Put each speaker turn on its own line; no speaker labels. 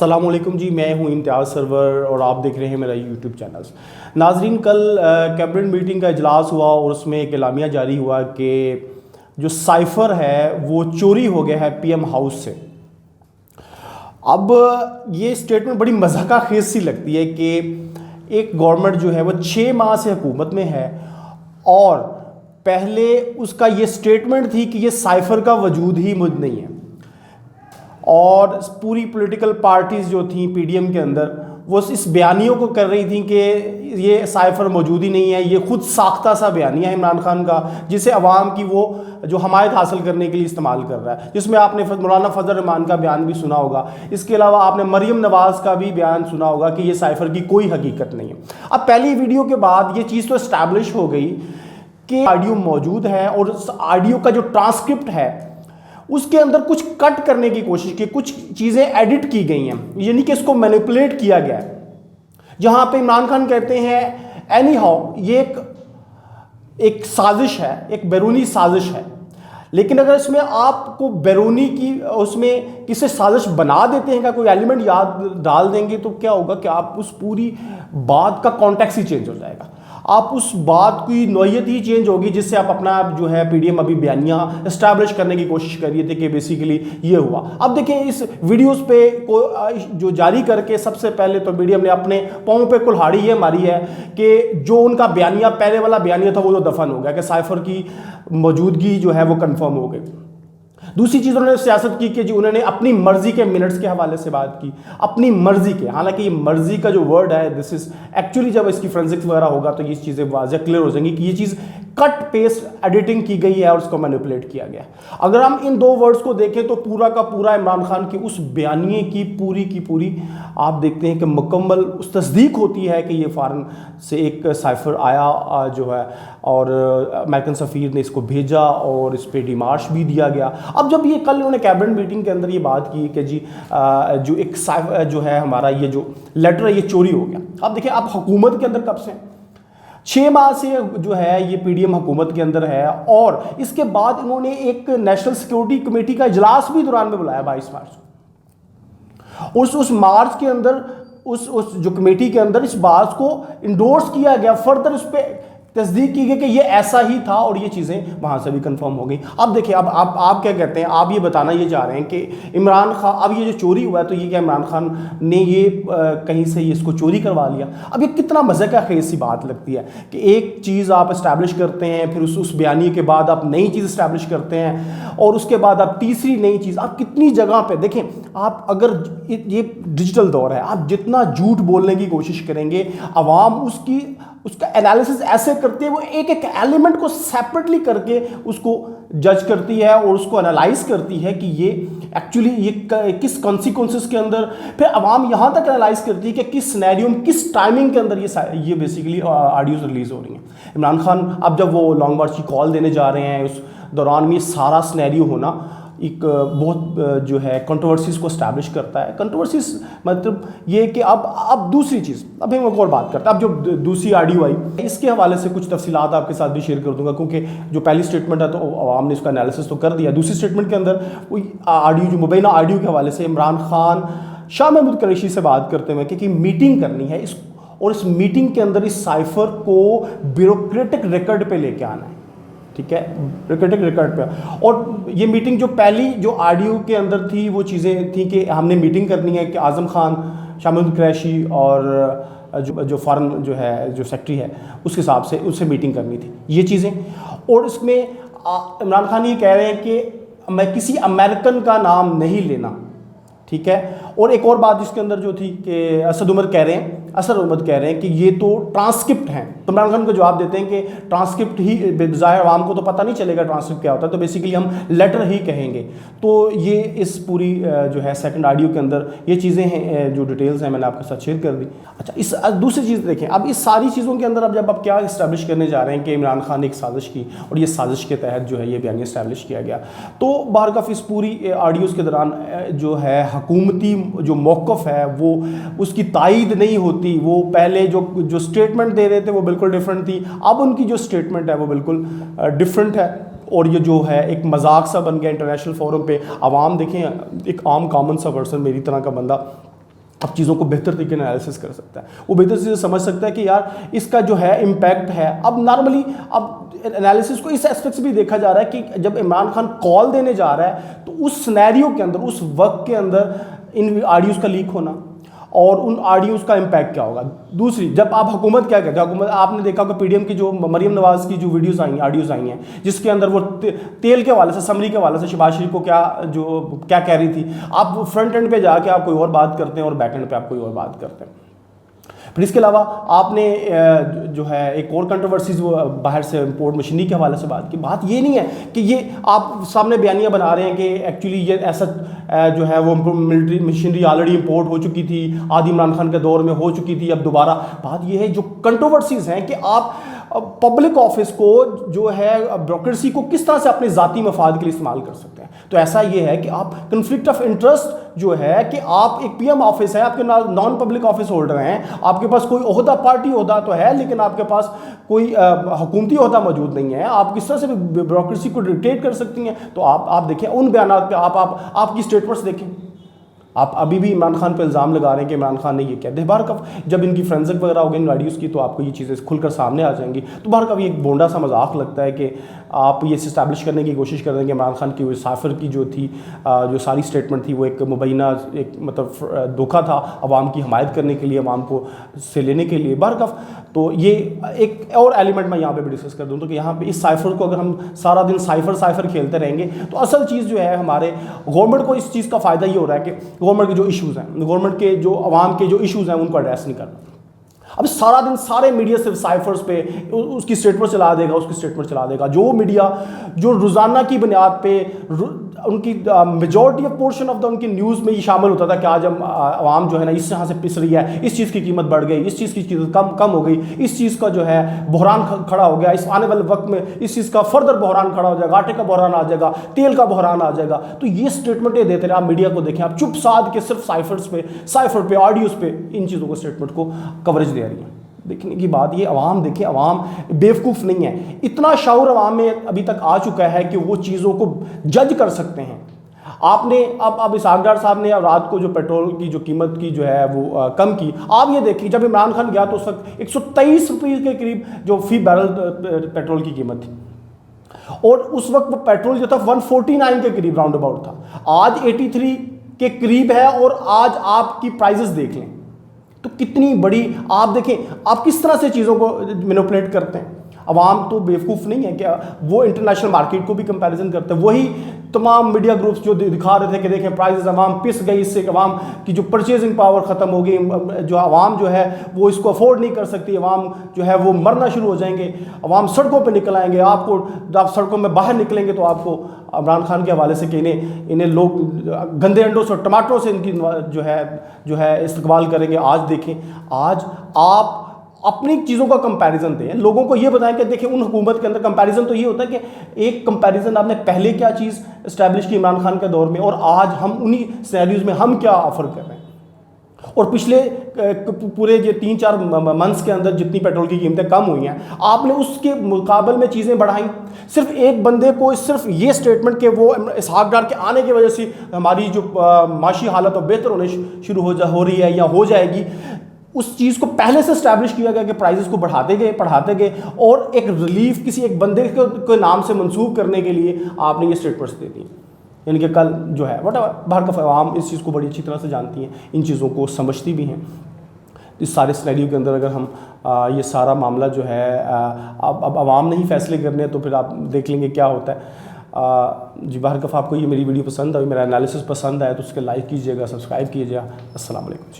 अस्सलाम वालेकुम जी, मैं हूं इम्तियाज़ सरवर और आप देख रहे हैं मेरा यूट्यूब चैनल। नाजरीन, कल कैबिनेट मीटिंग का इजलास हुआ और उसमें एक एलामिया जारी हुआ कि जो साइफ़र है वो चोरी हो गया है पीएम हाउस से। अब ये स्टेटमेंट बड़ी मज़ाका खेज़ सी लगती है कि एक गवर्नमेंट जो है वो 6 माह से हुकूमत में है और पहले उसका ये स्टेटमेंट थी कि ये साइफ़र का वजूद ही मुझ नहीं है, और पूरी पॉलिटिकल पार्टीज़ जो थी पीडीएम के अंदर वो इस बयानियों को कर रही थी कि ये साइफ़र मौजूद ही नहीं है, ये खुद साख्ता सा बयानिया है इमरान खान का, जिसे अवाम की वो जो हमायत हासिल करने के लिए इस्तेमाल कर रहा है। जिसमें आपने मौलाना फजल रहमान का बयान भी सुना होगा, इसके अलावा आपने मरियम नवाज़ का भी बयान सुना होगा कि ये साइफ़र की कोई हकीकत नहीं है। अब पहली वीडियो के बाद ये चीज़ तो इस्टेब्लिश हो गई कि ऑडियो मौजूद है और उस ऑडियो का जो ट्रांसक्रिप्ट है उसके अंदर कुछ कट करने की कोशिश की, कुछ चीज़ें एडिट की गई हैं, यानी कि इसको मैनिपुलेट किया गया है। जहां पे इमरान खान कहते हैं एनी हाउ ये एक साजिश है, एक बैरूनी साजिश है, लेकिन अगर इसमें आपको बैरूनी की उसमें किसी साजिश बना देते हैं का कोई एलिमेंट याद डाल देंगे तो क्या होगा कि आप उस पूरी बात का कॉन्टेक्स्ट ही चेंज हो जाएगा, आप उस बात की नौयत ही चेंज होगी, जिससे आप अपना जो है पीडीएम अभी बयानिया इस्टेब्लिश करने की कोशिश कर रही थी कि बेसिकली ये हुआ। अब देखें इस वीडियोस पे को जो जारी करके सबसे पहले तो पीडीएम ने अपने पाँव पे कुल्हाड़ी ये मारी है कि जो उनका बयानिया पहले वाला बयानिया था वो तो दफन हो गया कि साइफर की मौजूदगी जो है वो कंफर्म हो गई। दूसरी चीज़ उन्होंने सियासत की कि जी उन्होंने अपनी मर्जी के मिनट्स के हवाले से बात की, अपनी मर्जी के, हालांकि ये मर्जी का जो वर्ड है दिस इज एक्चुअली जब इसकी फोरेंसिक्स वगैरह होगा तो ये चीज़ें वाज़ेह क्लियर हो जाएंगी कि ये चीज़ कट पेस्ट एडिटिंग की गई है और उसको मैनिपुलेट किया गया। अगर हम इन दो वर्ड्स को देखें तो पूरा का पूरा इमरान खान की उस बयानिए की पूरी आप देखते हैं कि मुकम्मल उस तस्दीक होती है कि ये फ़ॉरेन से एक साइफ़र आया जो है और अमेरिकन सफ़ीर ने इसको भेजा और इस पर डिमार्श भी दिया गया। अब जब ये कल उन्होंने कैबिनेट मीटिंग के अंदर ये बात की कि जी जो एक जो है हमारा ये जो लेटर है ये चोरी हो गया। अब देखिए आप हुकूमत के अंदर कब से 6 माह से जो है ये पीडीएम हुकूमत के अंदर है और इसके बाद इन्होंने एक नेशनल सिक्योरिटी कमेटी का इजलास भी दौरान में बुलाया 22 मार्च को। उस मार्च के अंदर उस जो कमेटी के अंदर इस बात को इंडोर्स किया गया, फर्दर उस पर तस्दीक की गई कि ये ऐसा ही था और ये चीज़ें वहाँ से भी कंफर्म हो गई। अब देखिए अब आप क्या कहते हैं, आप ये बताना ये जा रहे हैं कि इमरान खान, अब ये जो चोरी हुआ है तो ये क्या इमरान खान ने ये कहीं से ये इसको चोरी करवा लिया। अब ये कितना मज़े का खेज सी बात लगती है कि एक चीज़ आप इस्टेब्लिश करते हैं, फिर उस बयानी के बाद आप नई चीज़ इस्टेब्लिश करते हैं और उसके बाद आप तीसरी नई चीज़, आप कितनी जगह पर देखें, आप अगर ये डिजिटल दौर है, आप जितना झूठ बोलने की कोशिश करेंगे आवाम उसका एनालिसिस ऐसे करती है, वो एक एक एलिमेंट को सेपरेटली करके उसको जज करती है और उसको एनालाइज करती है कि ये एक्चुअली ये किस कॉन्सिक्वेंसेस के अंदर, फिर आवाम यहाँ तक एनालाइज करती है कि किस सिनेरियो में किस टाइमिंग के अंदर ये बेसिकली ऑडियोज रिलीज हो रही हैं। इमरान खान अब जब वो लॉन्ग मार्च की कॉल देने जा रहे हैं उस दौरान में सारा सिनेरियो होना एक बहुत जो है कंट्रोवर्सीज को स्टैब्लिश करता है। कंट्रोवर्सीज मतलब ये कि अब दूसरी चीज़, अब हम एक और बात करते हैं। अब जो दूसरी ऑडियो आई इसके हवाले से कुछ तफसीलात आपके साथ भी शेयर कर दूंगा, क्योंकि जो पहली स्टेटमेंट है तो आवाम ने इसका एनालिसिस तो कर दिया। दूसरी स्टेटमेंट के अंदर वो ऑडियो जो मुबैना ऑडियो के हवाले से इमरान खान शाह महमूद कुरैशी से बात करते हुए कि मीटिंग करनी है और इस मीटिंग के अंदर इस साइफर को ब्यूरोक्रेटिक रिकॉर्ड पे लेके आना है, ठीक है, ब्यूरोक्रेटिक रिकॉर्ड पे। और ये मीटिंग जो पहली जो ऑडियो के अंदर थी वो चीज़ें थी कि हमने मीटिंग करनी है कि आज़म खान, शाह महमूद कुरैशी और जो फॉरेन जो है जो सेक्रेटरी है उसके हिसाब से उससे मीटिंग करनी थी, ये चीज़ें। और इसमें इमरान खान ये कह रहे हैं कि मैं किसी अमेरिकन का नाम नहीं लेना, ठीक है। और एक और बात जिसके अंदर जो थी कि असद उमर कह रहे हैं कि ये तो ट्रांसक्रिप्ट हैं, तो इमरान खान को जवाब देते हैं कि ट्रांसक्रिप्ट ही ज़ाहिर आवाम को तो पता नहीं चलेगा ट्रांसक्रिप्ट क्या होता है, तो बेसिकली हम लेटर ही कहेंगे। तो ये इस पूरी जो है सेकंड ऑडियो के अंदर ये चीज़ें हैं, जो डिटेल्स हैं मैंने आपके साथ शेयर कर दी। अच्छा, इस दूसरी चीज़ देखें, अब इस सारी चीज़ों के अंदर अब जब आप क्या इस्टेब्लिश करने जा रहे हैं कि इमरान खान ने एक साजिश की और ये साजिश के तहत जो है ये बयान इस्टेब्लिश किया गया, तो बहरकफ इस पूरी ऑडियोज़ के दौरान जो है हुकूमती जो मौक़िफ़ है वो उसकी तायीद नहीं होती। वो पहले जो स्टेटमेंट दे रहे थे वो बिल्कुल डिफरेंट थी, अब उनकी जो स्टेटमेंट है वो बिल्कुल डिफरेंट है और ये जो है एक मजाक सा बन गया इंटरनेशनल फोरम पे। आवाम देखें, एक आम कॉमन सा पर्सन मेरी तरह का बंदा अब चीज़ों को बेहतर तरीके से एनालिसिस कर सकता है, वो बेहतर से समझ सकता है कि यार इसका जो है इम्पैक्ट है। अब नॉर्मली अब एनालिसिस को इस एस्पेक्ट से भी देखा जा रहा है कि जब इमरान खान कॉल देने जा रहा है तो उस सिनेरियो के अंदर, उस वक्त के अंदर इन ऑडियोज़ का लीक होना और उन ऑडियोज़ का इम्पैक्ट क्या होगा। दूसरी, जब आप हुकूमत क्या कहते हैं, हुकूमत आपने देखा कि पीडीएम की जो मरीम नवाज़ की जो वीडियोस आई हैं, ऑडियोज़ आई हैं, जिसके अंदर वो तेल के हवाले से, समरी के हवाले से शहबाज शरीफ को क्या कह रही थी। आप फ्रंट एंड पे जाके आप कोई और बात करते हैं और बैक एंड पे आप कोई और बात करते हैं। फिर इसके अलावा आपने जो है एक और कंट्रोवर्सीज वो बाहर से इम्पोर्ट मशीनरी के हवाले से बात की। बात ये नहीं है कि ये आप सामने बयानियाँ बना रहे हैं कि एक्चुअली ये ऐसा जो है वो मिलिट्री मशीनरी ऑलरेडी इंपोर्ट हो चुकी थी, आदि इमरान खान के दौर में हो चुकी थी, अब दोबारा। बात ये है जो कंट्रोवर्सीज हैं कि आप पब्लिक ऑफिस को जो है ब्यूरोक्रेसी को किस तरह से अपने ज़ाती मफाद के लिए इस्तेमाल कर सकते हैं। तो ऐसा ये है कि आप कन्फ्लिक्ट ऑफ इंटरेस्ट जो है कि आप एक पीएम ऑफिस है, आपके नॉन पब्लिक ऑफिस होल्डर हैं, आपके पास कोई ओहदा, पार्टी ओहदा तो है लेकिन आपके पास कोई हुकूमती ओहदा मौजूद नहीं है, आप किस तरह से ब्यूरोक्रेसी को डिक्टेट कर सकती हैं। तो आप देखें उन बयानात पे आपकी स्टेटमेंट्स देखें। आप अभी भी इमरान खान पे इल्ज़ाम लगा रहे हैं कि इमरान खान ने ये किया। बार कब जब इनकी फ्रेंसिक वगैरह होगी इन वीडियोज़ की तो आपको ये चीज़ें खुलकर सामने आ जाएंगी। तो बार कब ये एक बोंडा सा मजाक लगता है कि आप ये इस्टेब्लिश करने की कोशिश कर रहे हैं कि इमरान खान की साफिर की जो थी जो सारी स्टेटमेंट थी वो एक मुबैना एक मतलब धोखा था अवाम की हमायत करने के लिए, अवाम को से लेने के लिए। बार कब तो ये एक और एलिमेंट मैं यहाँ पे भी डिस्कस कर दूँ तो कि यहाँ पे इस साइफर को अगर हम सारा दिन साइफर खेलते रहेंगे तो असल चीज़ जो है हमारे गवर्नमेंट को इस चीज़ का फ़ायदा ये हो रहा है कि गवर्नमेंट के जो इश्यूज़ हैं, गवर्नमेंट के जो अवाम के जो इश्यूज़ हैं उनको एड्रेस नहीं करना। अब सारा दिन सारे मीडिया सिर्फ साइफर्स पे उसकी स्टेटमेंट चला देगा, उसकी स्टेटमेंट चला देगा। जो मीडिया जो रोज़ाना की बुनियाद पे उनकी majority of portion of the उनकी न्यूज़ में ये शामिल होता था कि आज हम आवाम जो है ना इस तरह से पिस रही है, इस चीज़ की कीमत बढ़ गई, इस चीज़ की कीमत कम हो गई, इस चीज़ का जो है बहरान खड़ा हो गया, इस आने वाले वक्त में इस चीज़ का फर्दर बहरान खड़ा हो जाएगा, आटे का बहरान आ जाएगा, तेल का बहरान आ जाएगा। तो ये स्टेटमेंटें देते रहे। आप मीडिया को देखें, आप चुप साध के सिर्फ साइफर पे ऑडियोज़ पे इन चीज़ों को स्टेटमेंट को कवरेज दे रही है। देखने की बात ये अवाम देखें, अवाम बेवकूफ़ नहीं है, इतना शऊर अवाम में अभी तक आ चुका है कि वो चीज़ों को जज कर सकते हैं। आपने अब इसहाक डार साहब ने रात को जो पेट्रोल की जो कीमत की जो है वो कम की। आप ये देखिए जब इमरान खान गया तो उस वक्त 123 रुपये के करीब जो फी बैरल पेट्रोल की कीमत थी और उस वक्त वो पेट्रोल जो था 149 के करीब राउंड अबाउट था। आज 83 के करीब है और आज आपकी प्राइजेस देख लें तो कितनी बड़ी, आप देखें आप किस तरह से चीज़ों को मैनिपुलेट करते हैं। अवाम तो बेवकूफ़ नहीं है क्या, वो इंटरनेशनल मार्केट को भी कंपैरिजन करते हैं। वही तमाम मीडिया ग्रुप्स जो दिखा रहे थे कि देखें प्राइसेस अवाम पिस गई, इससे अवाम की जो परचेजिंग पावर ख़त्म हो गई, जो अवाम जो है वो इसको अफोर्ड नहीं कर सकती, अवाम जो है वो मरना शुरू हो जाएंगे, अवाम सड़कों पे निकल आएंगे। आप सड़कों में बाहर निकलेंगे तो आपको इमरान खान के हवाले से कि इन्हें लोग गंदे अंडों से और टमाटरों से इनकी जो है इस्तेमाल करेंगे। आज देखें, आज आप अपनी चीज़ों का कंपैरिजन दें, लोगों को ये बताएं कि देखिए उन हुकूमत के अंदर कंपैरिजन तो ये होता है कि एक कंपैरिजन आपने पहले क्या चीज़ इस्टेब्लिश की इमरान खान के दौर में और आज हम उन्हीं सिनेरियोज में हम क्या ऑफर कर रहे हैं। और पिछले पूरे ये 3-4 मंथ्स के अंदर जितनी पेट्रोल की कीमतें कम हुई हैं, आपने उसके मुकाबले में चीज़ें बढ़ाई। सिर्फ एक बंदे को सिर्फ ये स्टेटमेंट के वो इसहाक डार के आने की वजह से हमारी जो माशी हालत और बेहतर होने शुरू हो रही है या हो जाएगी, उस चीज़ को पहले से स्टैब्लिश किया गया कि प्राइसेस को बढ़ाते गए और एक रिलीफ किसी एक बंदे के नाम से मंसूब करने के लिए आपने ये स्टेटमेंट्स दे दी। यानी कि कल जो है बाहर का अवाम इस चीज़ को बड़ी अच्छी तरह से जानती हैं, इन चीज़ों को समझती भी हैं। इस सारे सिनेरियो के अंदर अगर हम ये सारा मामला जो है अब अवाम ने ही फैसले करने हैं तो फिर आप देख लेंगे क्या होता है। जी बाहर कफ आपको ये मेरी वीडियो पसंद आई, मेरा एनालिसिस पसंद आया तो उसके लाइक कीजिएगा, सब्सक्राइब कीजिएगा। अस्सलाम वालेकुम।